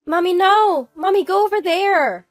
Mommy, no! Mommy, go over there!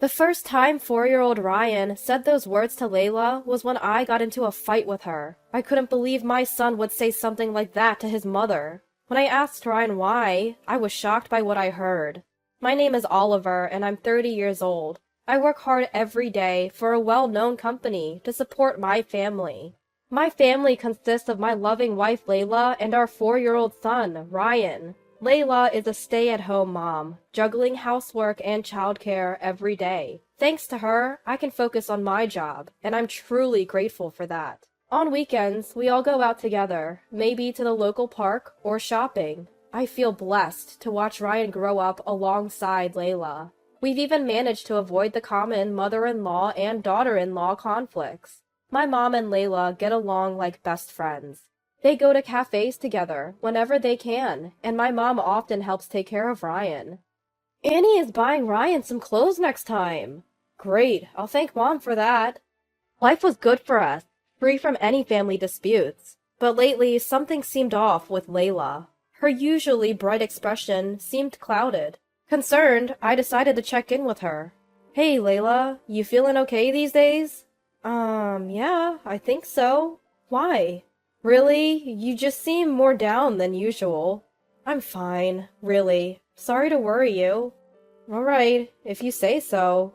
The first time 4-year-old Ryan said those words to Layla was when I got into a fight with her. I couldn't believe my son would say something like that to his mother. When I asked Ryan why, I was shocked by what I heard. My name is Oliver, and I'm 30 years old. I work hard every day for a well-known company to support my family. My family consists of my loving wife Layla and our 4-year-old son, Ryan. Layla is a stay-at-home mom, juggling housework and childcare every day. Thanks to her, I can focus on my job, and I'm truly grateful for that. On weekends, we all go out together, maybe to the local park or shopping. I feel blessed to watch Ryan grow up alongside Layla. We've even managed to avoid the common mother-in-law and daughter-in-law conflicts. My mom and Layla get along like best friends. They go to cafes together whenever they can, and my mom often helps take care of Ryan. Annie is buying Ryan some clothes next time. Great, I'll thank Mom for that. Life was good for us, free from any family disputes. But lately, something seemed off with Layla. Her usually bright expression seemed clouded. Concerned, I decided to check in with her. Hey, Layla, you feeling okay these days? Yeah, I think so. Why? Really? You just seem more down than usual. I'm fine, really. Sorry to worry you. Alright, if you say so.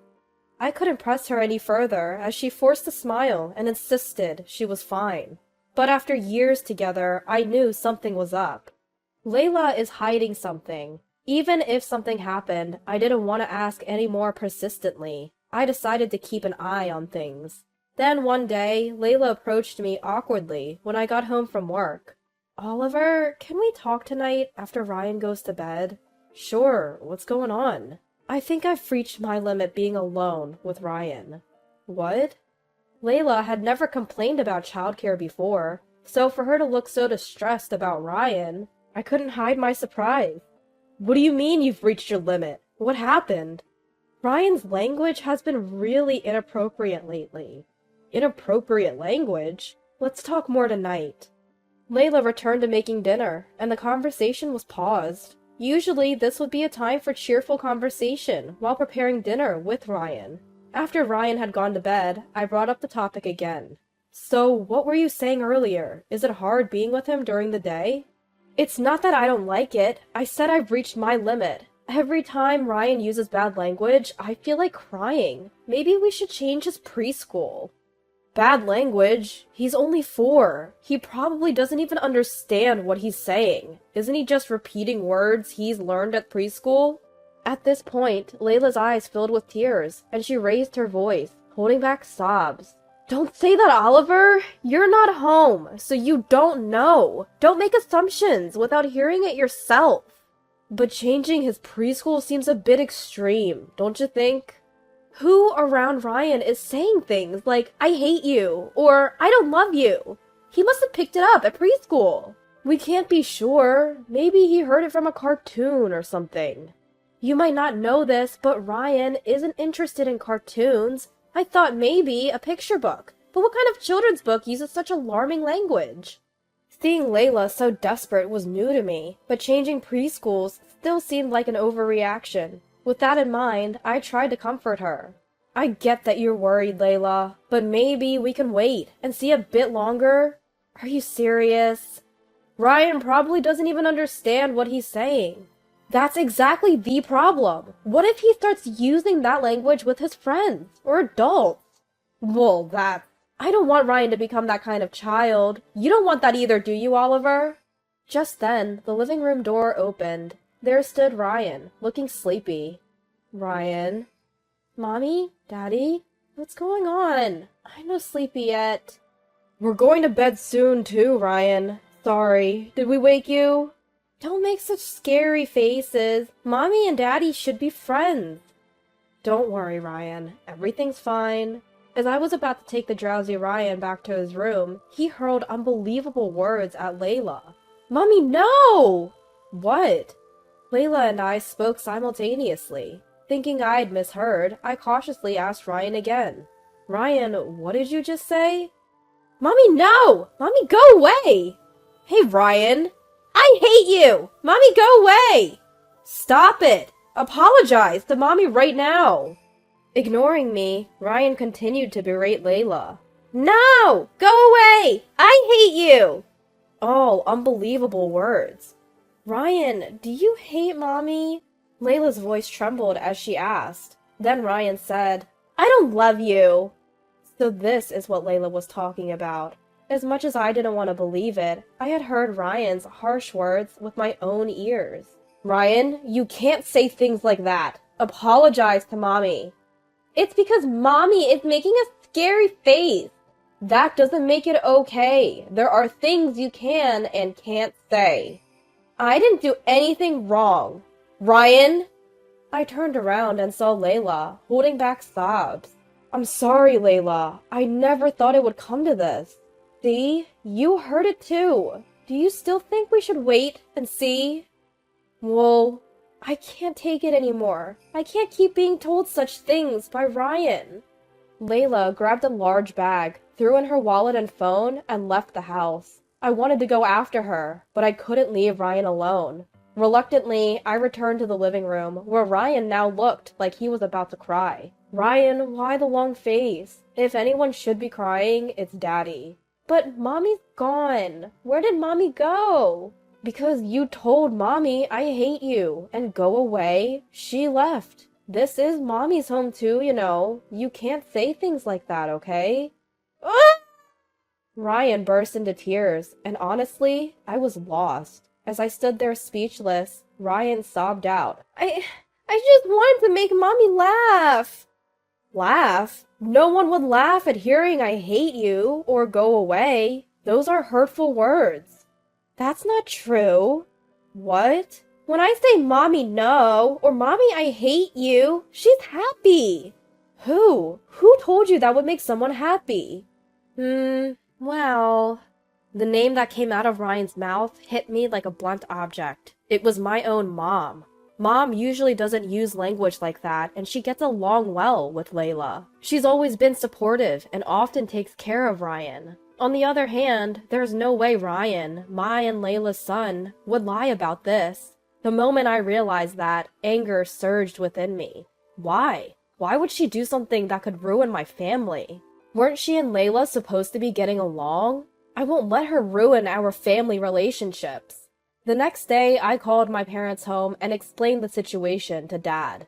I couldn't press her any further as she forced a smile and insisted she was fine. But after years together, I knew something was up. Layla is hiding something. Even if something happened, I didn't want to ask any more persistently. I decided to keep an eye on things. Then one day, Layla approached me awkwardly when I got home from work. Oliver, can we talk tonight after Ryan goes to bed? Sure, what's going on? I think I've reached my limit being alone with Ryan. What? Layla had never complained about childcare before, so for her to look so distressed about Ryan, I couldn't hide my surprise. What do you mean you've reached your limit? What happened? Ryan's language has been really inappropriate lately. Inappropriate language? Let's talk more tonight. Layla returned to making dinner, and the conversation was paused. Usually, this would be a time for cheerful conversation while preparing dinner with Ryan. After Ryan had gone to bed, I brought up the topic again. So, what were you saying earlier? Is it hard being with him during the day? It's not that I don't like it. I said I've reached my limit. Every time Ryan uses bad language, I feel like crying. Maybe we should change his preschool. Bad language? He's only 4. He probably doesn't even understand what he's saying. Isn't he just repeating words he's learned at preschool? At this point, Layla's eyes filled with tears, and she raised her voice, holding back sobs. Don't say that, Oliver! You're not home, so you don't know. Don't make assumptions without hearing it yourself. But changing his preschool seems a bit extreme, don't you think? Who around Ryan is saying things like, I hate you, or I don't love you? He must have picked it up at preschool. We can't be sure. Maybe he heard it from a cartoon or something. You might not know this, but Ryan isn't interested in cartoons. I thought maybe a picture book. But what kind of children's book uses such alarming language? Seeing Layla so desperate was new to me, but changing preschools still seemed like an overreaction. With that in mind, I tried to comfort her. I get that you're worried, Layla, but maybe we can wait and see a bit longer. Are you serious? Ryan probably doesn't even understand what he's saying. That's exactly the problem. What if he starts using that language with his friends or adults? Well, I don't want Ryan to become that kind of child. You don't want that either, do you, Oliver? Just then, the living room door opened. There stood Ryan, looking sleepy. Ryan? Mommy? Daddy? What's going on? I'm not sleepy yet. We're going to bed soon, too, Ryan. Sorry. Did we wake you? Don't make such scary faces. Mommy and Daddy should be friends. Don't worry, Ryan. Everything's fine. As I was about to take the drowsy Ryan back to his room, he hurled unbelievable words at Layla. Mommy, no! What? Layla and I spoke simultaneously. Thinking I'd misheard, I cautiously asked Ryan again. Ryan, what did you just say? Mommy, no! Mommy, go away! Hey, Ryan! I hate you! Mommy, go away! Stop it! Apologize to Mommy right now! Ignoring me, Ryan continued to berate Layla. No! Go away! I hate you! All unbelievable words. Ryan, do you hate Mommy? Layla's voice trembled as she asked. Then Ryan said, I don't love you. So this is what Layla was talking about. As much as I didn't want to believe it, I had heard Ryan's harsh words with my own ears. Ryan, you can't say things like that. Apologize to Mommy. It's because Mommy is making a scary face. That doesn't make it okay. There are things you can and can't say. I didn't do anything wrong. Ryan? I turned around and saw Layla, holding back sobs. I'm sorry, Layla. I never thought it would come to this. See? You heard it too. Do you still think we should wait and see? Well, I can't take it anymore. I can't keep being told such things by Ryan. Layla grabbed a large bag, threw in her wallet and phone, and left the house. I wanted to go after her, but I couldn't leave Ryan alone. Reluctantly, I returned to the living room, where Ryan now looked like he was about to cry. Ryan, why the long face? If anyone should be crying, it's Daddy. But Mommy's gone. Where did Mommy go? Because you told Mommy I hate you, and go away, she left. This is Mommy's home too, you know. You can't say things like that, okay? Ah! Ryan burst into tears, and honestly, I was lost. As I stood there speechless, Ryan sobbed out, I just wanted to make Mommy laugh. Laugh? No one would laugh at hearing I hate you or go away. Those are hurtful words. That's not true. What? When I say Mommy no, or Mommy I hate you, she's happy. Who? Who told you that would make someone happy? Well... The name that came out of Ryan's mouth hit me like a blunt object. It was my own mom. Mom usually doesn't use language like that, and she gets along well with Layla. She's always been supportive and often takes care of Ryan. On the other hand, there's no way Ryan, my and Layla's son, would lie about this. The moment I realized that, anger surged within me. Why? Why would she do something that could ruin my family? Weren't she and Layla supposed to be getting along? I won't let her ruin our family relationships. The next day, I called my parents home and explained the situation to Dad.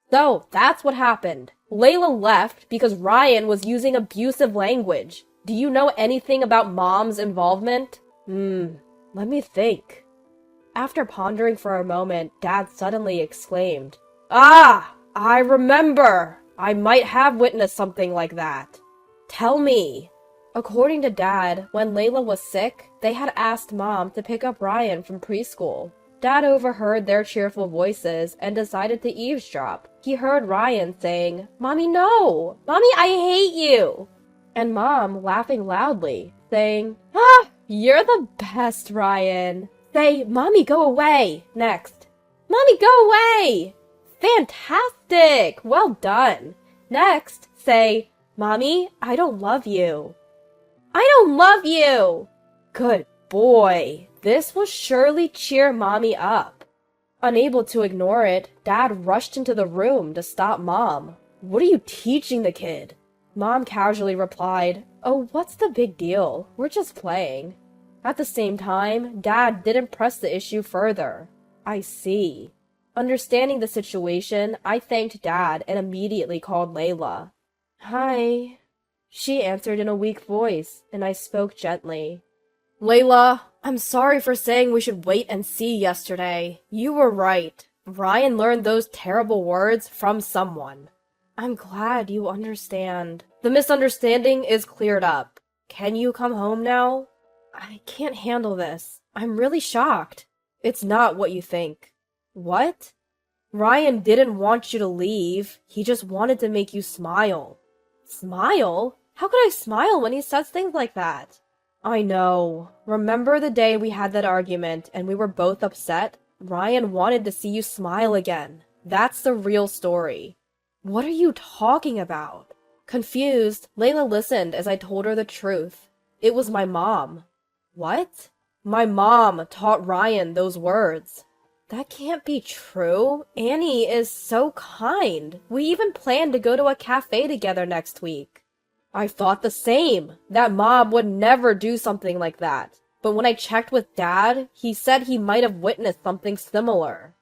So, that's what happened. Layla left because Ryan was using abusive language. Do you know anything about Mom's involvement? Let me think. After pondering for a moment, Dad suddenly exclaimed, Ah! I remember! I might have witnessed something like that. Tell me. According to Dad, when Layla was sick, they had asked Mom to pick up Ryan from preschool. Dad overheard their cheerful voices and decided to eavesdrop. He heard Ryan saying, Mommy, no! Mommy, I hate you! And Mom laughing loudly, saying, Ah, you're the best, Ryan. Say, Mommy, go away, next. Mommy, go away! Fantastic! Well done. Next, say, Mommy, I don't love you. I don't love you! Good boy. This will surely cheer Mommy up. Unable to ignore it, Dad rushed into the room to stop Mom. What are you teaching the kid? Mom casually replied, Oh, what's the big deal? We're just playing. At the same time, Dad didn't press the issue further. I see. Understanding the situation, I thanked Dad and immediately called Layla. Hi. She answered in a weak voice, and I spoke gently. Layla, I'm sorry for saying we should wait and see yesterday. You were right. Ryan learned those terrible words from someone. I'm glad you understand. The misunderstanding is cleared up. Can you come home now? I can't handle this. I'm really shocked. It's not what you think. What? Ryan didn't want you to leave. He just wanted to make you smile. Smile? How could I smile when he says things like that? I know. Remember the day we had that argument and we were both upset? Ryan wanted to see you smile again. That's the real story. What are you talking about? Confused, Layla listened as I told her the truth. It was my mom. What? My mom taught Ryan those words. That can't be true. Annie is so kind. We even planned to go to a cafe together next week. I thought the same. That mom would never do something like that. But when I checked with Dad, he said he might have witnessed something similar.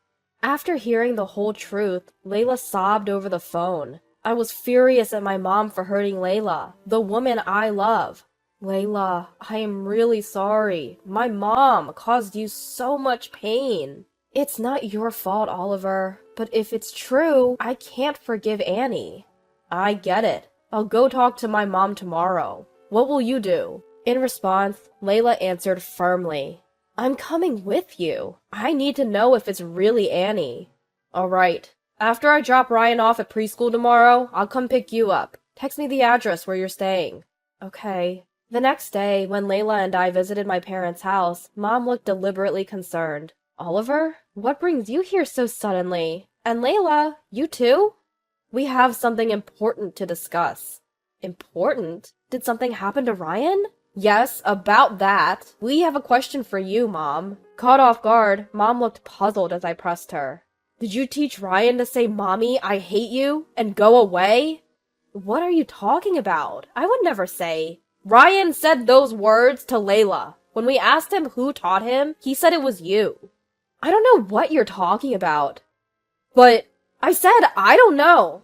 After hearing the whole truth, Layla sobbed over the phone. I was furious at my mom for hurting Layla, the woman I love. Layla, I am really sorry. My mom caused you so much pain. It's not your fault, Oliver, but if it's true, I can't forgive Annie. I get it. I'll go talk to my mom tomorrow. What will you do? In response, Layla answered firmly, I'm coming with you. I need to know if it's really Annie. All right. After I drop Ryan off at preschool tomorrow, I'll come pick you up. Text me the address where you're staying. Okay. The next day, when Layla and I visited my parents' house, Mom looked deliberately concerned. Oliver, what brings you here so suddenly? And Layla, you too? We have something important to discuss. Important? Did something happen to Ryan? Yes, about that. We have a question for you, Mom. Caught off guard, Mom looked puzzled as I pressed her. Did you teach Ryan to say, Mommy, I hate you, and go away? What are you talking about? I would never say. Ryan said those words to Layla. When we asked him who taught him, he said it was you. I don't know what you're talking about. But I said I don't know.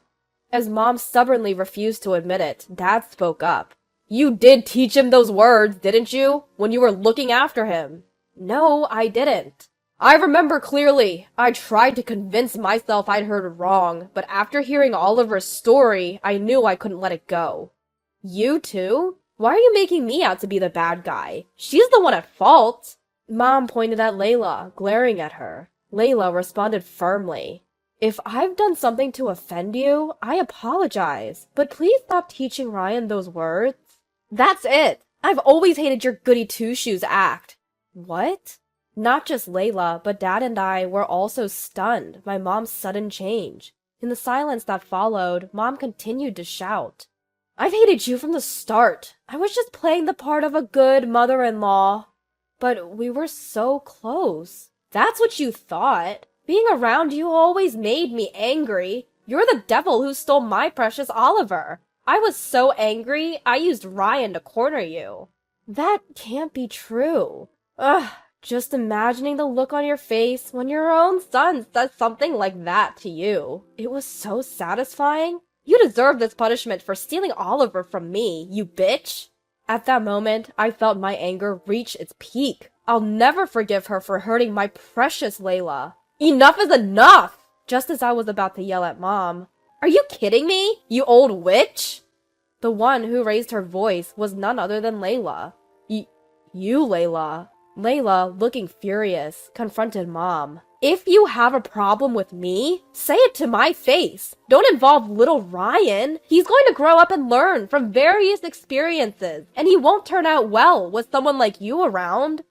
As Mom stubbornly refused to admit it, Dad spoke up. You did teach him those words, didn't you? When you were looking after him. No, I didn't. I remember clearly. I tried to convince myself I'd heard wrong, but after hearing Oliver's story, I knew I couldn't let it go. You too? Why are you making me out to be the bad guy? She's the one at fault. Mom pointed at Layla, glaring at her. Layla responded firmly. If I've done something to offend you, I apologize, but please stop teaching Ryan those words. That's it. I've always hated your goody two-shoes act. What? Not just Layla, but Dad and I were also stunned by Mom's sudden change. In the silence that followed, Mom continued to shout. I've hated you from the start. I was just playing the part of a good mother-in-law. But we were so close. That's what you thought. Being around you always made me angry. You're the devil who stole my precious Oliver. I was so angry, I used Ryan to corner you. That can't be true. Ugh, just imagining the look on your face when your own son says something like that to you. It was so satisfying. You deserve this punishment for stealing Oliver from me, you bitch. At that moment, I felt my anger reach its peak. I'll never forgive her for hurting my precious Layla. Enough is enough! Just as I was about to yell at Mom, Are you kidding me, you old witch? The one who raised her voice was none other than Layla. You, Layla. Layla, looking furious, confronted Mom. If you have a problem with me, say it to my face. Don't involve little Ryan. He's going to grow up and learn from various experiences, and he won't turn out well with someone like you around.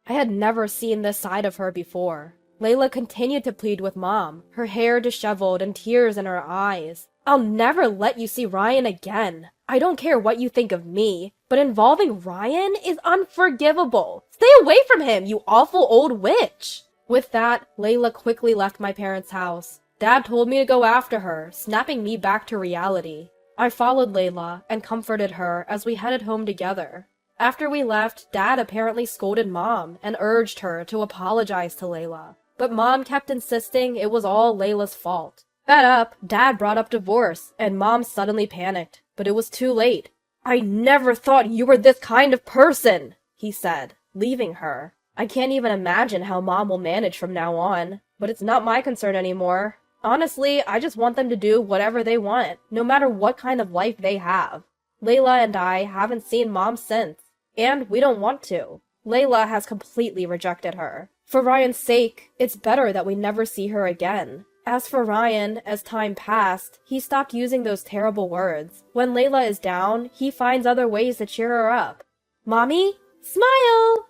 I had never seen this side of her before. Layla continued to plead with Mom, her hair disheveled and tears in her eyes. I'll never let you see Ryan again. I don't care what you think of me, but involving Ryan is unforgivable. Stay away from him, you awful old witch. With that, Layla quickly left my parents' house. Dad told me to go after her, snapping me back to reality. I followed Layla and comforted her as we headed home together. After we left, Dad apparently scolded Mom and urged her to apologize to Layla. But Mom kept insisting it was all Layla's fault. Fed up, Dad brought up divorce, and Mom suddenly panicked. But it was too late. I never thought you were this kind of person, he said, leaving her. I can't even imagine how Mom will manage from now on, but it's not my concern anymore. Honestly, I just want them to do whatever they want, no matter what kind of life they have. Layla and I haven't seen Mom since, and we don't want to. Layla has completely rejected her. For Ryan's sake, it's better that we never see her again. As for Ryan, as time passed, he stopped using those terrible words. When Layla is down, he finds other ways to cheer her up. Mommy? Smile!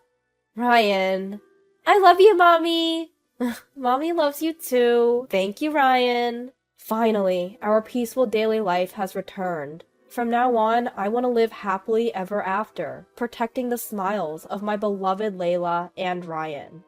Ryan. I love you, Mommy. Mommy loves you too. Thank you, Ryan. Finally, our peaceful daily life has returned. From now on, I want to live happily ever after, protecting the smiles of my beloved Layla and Ryan.